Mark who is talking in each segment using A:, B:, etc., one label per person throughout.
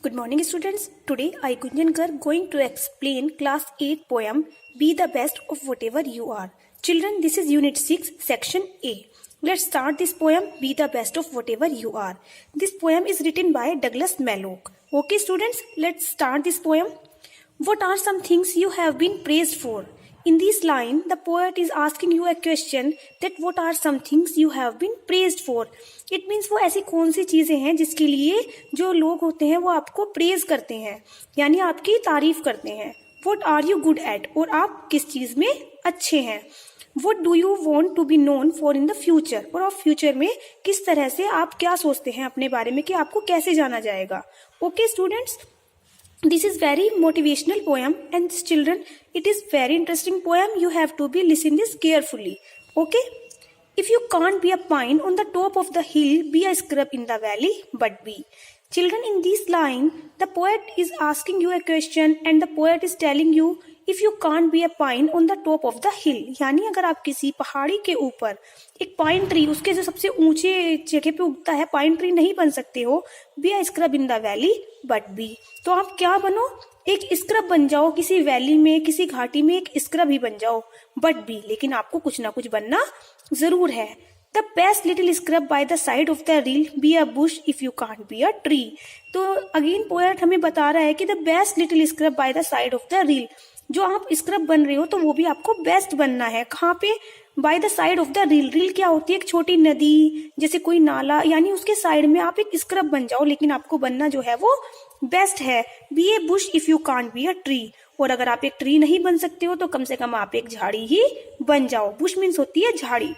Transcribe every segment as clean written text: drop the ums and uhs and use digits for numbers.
A: Good morning, students. Today I Gunjankar going to explain class 8 poem Be the Best of Whatever You Are. Children, this is unit 6 section A. Let's start this poem Be the Best of Whatever You Are. This poem is written by Douglas Malloch. Okay students, let's start this poem. What are some things you have been praised for? In this line, the poet is asking you a question that what are some things you have been praised for? It means वो ऐसी कौन सी चीजें हैं जिसके लिए जो लोग होते हैं वो आपको प्रेज करते हैं, यानी आपकी तारीफ करते हैं. What are you good at? और आप किस चीज में अच्छे हैं. What do you want to be known for in the future? और आप फ्यूचर में किस तरह से आप क्या सोचते हैं अपने बारे में कि आपको कैसे जाना जाएगा. Okay students, this is very motivational poem and children, it is very interesting poem. You have to be listen this carefully. Okay. If you can't be a pine on the top of the hill, be a scrub in the valley, but be. Children, in this line, the poet is asking you a question and the poet is telling you if you can't be a pine on the top of the hill, यानी अगर आप किसी पहाड़ी के ऊपर एक pine tree उसके जो सबसे ऊंचे जगह पे उगता है पाइन ट्री नहीं बन सकते हो, be a scrub in the valley but be. तो आप क्या बनो, एक स्क्रब बन जाओ किसी वैली में, किसी घाटी में एक स्क्रब ही बन जाओ, बट बी, लेकिन आपको कुछ ना कुछ बनना जरूर है. The best little scrub by the side of the reel, be a bush if you can't be a tree. तो अगेन पोएट हमें बता रहा है कि the best little scrub by the side of the reel, जो आप scrub बन रहे हो तो वो भी आपको बेस्ट बनना है. कहाँ पे, by the side of the reel. Reel क्या होती है, एक छोटी नदी जैसे कोई नाला, यानी उसके साइड में आप एक स्क्रब बन जाओ, लेकिन आपको बनना जो है वो बेस्ट है. Be a bush if you can't be a tree. और अगर आप एक ट्री नहीं बन सकते हो तो कम से कम आप एक झाड़ी ही बन जाओ. बुश मीन्स होती है झाड़ी.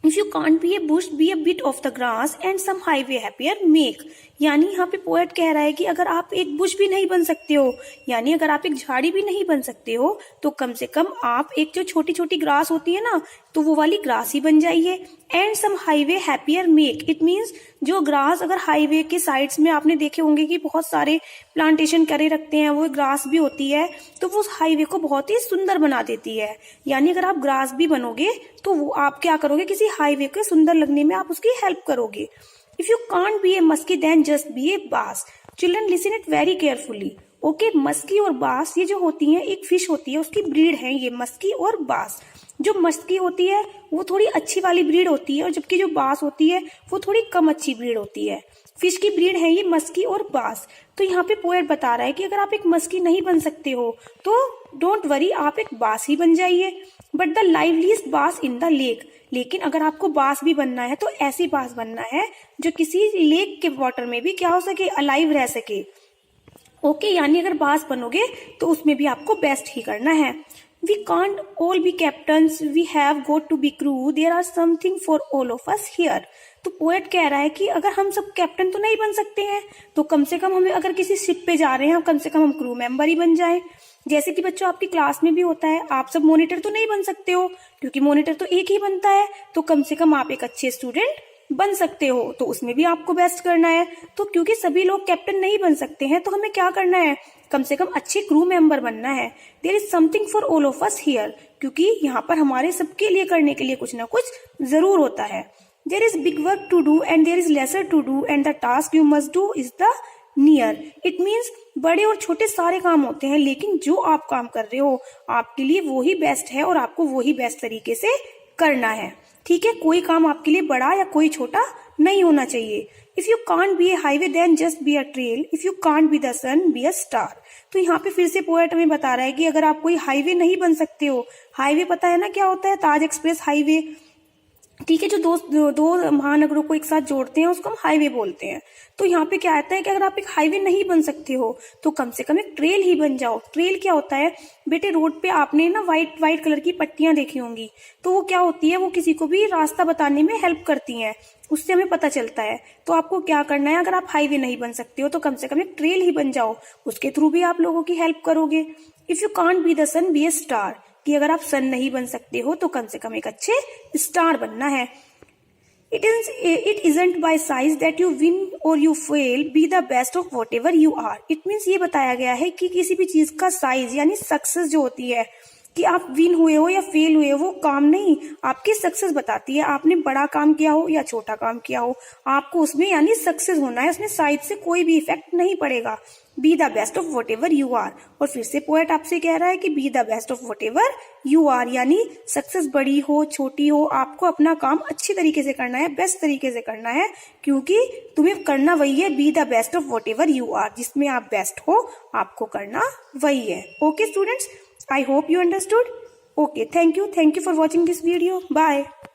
A: If you can't be a bush, be a bit of the grass and some highway happier make. यानी यहाँ पे पोएट कह रहा है कि अगर आप एक बुश भी नहीं बन सकते हो, यानी अगर आप एक झाड़ी भी नहीं बन सकते हो, तो कम से कम आप एक जो छोटी छोटी ग्रास होती है ना, तो वो वाली ग्रास ही बन जाइए. And some highway happier make. It means जो ग्रास अगर हाईवे के साइड्स में आपने देखे होंगे कि बहुत सारे प्लांटेशन करे रखते हैं, वो ग्रास भी होती है, तो वो उस हाईवे को बहुत ही सुंदर बना देती है. यानी अगर आप ग्रास भी बनोगे तो वो आप क्या करोगे, किसी हाईवे के सुंदर लगने में आप उसकी हेल्प करोगे. If you can't be a muskie, then just be a bass. Children, listen it very carefully. Okay, Maski और बास ये जो होती हैं एक फिश होती है, उसकी ब्रीड है ये मस्की और बास. जो मस्की होती है वो थोड़ी अच्छी वाली ब्रीड होती है और जबकि जो बास होती है वो थोड़ी कम अच्छी ब्रीड होती है. फिश की ब्रीड है ये मस्की और बास. तो यहाँ पे पोएट बता रहा है कि अगर आप एक मस्की नहीं बन सकते हो तो डोंट वरी, आप एक बास ही बन जाइए. बट द लाइवलीस्ट बास इन द लेक. लेकिन अगर आपको बास भी बनना है तो ऐसी बास बनना है जो किसी लेक के वाटर में भी क्या हो सके, अलाइव रह सके. ओके, यानी अगर बास बनोगे तो उसमें भी आपको बेस्ट ही करना है. We can't all be captains, we have got to be crew, there are something for all of us here. तो पोएट कह रहा है कि अगर हम सब कैप्टन तो नहीं बन सकते हैं तो कम से कम हमें अगर किसी शिप पे जा रहे हैं कम से कम हम क्रू मेंबर ही बन जाएं. जैसे कि बच्चों आपकी क्लास में भी होता है, आप सब मॉनिटर तो नहीं बन सकते हो क्योंकि मॉनिटर तो एक ही बनता है, तो कम से कम आप एक अच्छे स्टूडेंट बन सकते हो, तो उसमें भी आपको बेस्ट करना है. तो क्योंकि सभी लोग कैप्टन नहीं बन सकते हैं तो हमें क्या करना है, कम से कम अच्छे क्रू मेंबर बनना है. There is something for all of us here, क्योंकि यहाँ पर हमारे सबके लिए करने के लिए कुछ ना कुछ जरूर होता है. There is big work to do and there is lesser to do and the task you must do is the near. It means बड़े और छोटे सारे काम होते हैं, लेकिन जो आप काम कर रहे हो आपके लिए वो ही बेस्ट है और आपको वो ही बेस्ट तरीके से करना है. ठीक है, कोई काम आपके लिए बड़ा या कोई छोटा नहीं होना चाहिए. If you can't be a highway then just be a trail, if you can't be the sun be a star. तो यहाँ पे फिर से पोएट हमें बता रहा है कि अगर आप कोई हाईवे नहीं बन सकते हो, हाईवे पता है ना क्या होता है, ताज एक्सप्रेस हाईवे. ठीक है, जो दो महानगरों को एक साथ जोड़ते हैं उसको हम हाईवे बोलते हैं. तो यहाँ पे क्या आता है कि अगर आप एक हाईवे नहीं बन सकते हो तो कम से कम एक ट्रेल ही बन जाओ. ट्रेल क्या होता है बेटे, रोड पे आपने ना व्हाइट कलर की पट्टियां देखी होंगी, तो वो क्या होती है, वो किसी को भी रास्ता बताने में हेल्प करती हैं, उससे हमें पता चलता है. तो आपको क्या करना है, अगर आप हाईवे नहीं बन सकते हो तो कम से कम एक ट्रेल ही बन जाओ, उसके थ्रू भी आप लोगों की हेल्प करोगे. If you can't be the sun be a star, कि अगर आप सन नहीं बन सकते हो तो कम से कम एक अच्छे स्टार बनना है. It isn't by size that you win or you fail. Be the best of whatever you are. It means ये बताया गया है कि किसी भी चीज का साइज यानी सक्सेस जो होती है कि आप विन हुए हो या फेल हुए हो वो काम नहीं, आपकी सक्सेस बताती है। आपने बड़ा काम किया हो या छोटा काम किया हो, आपको उसमें यानी सक्सेस होना है, उसमें साइड से कोई भी इफेक्ट नहीं पड़ेगा। Be the best of whatever you are. और फिर से पोएट आपसे कह रहा है कि be the best of whatever you are, यानी सक्सेस बड़ी हो छोटी हो, आपको अपना काम अच्छी तरीके से करना है, बेस्ट तरीके से करना है, क्योंकि तुम्हें करना वही है। Be the best of whatever you are, जिसमें आप बेस्ट हो आपको करना वही है। Okay students, I hope you understood. Okay, thank you for watching this video. Bye.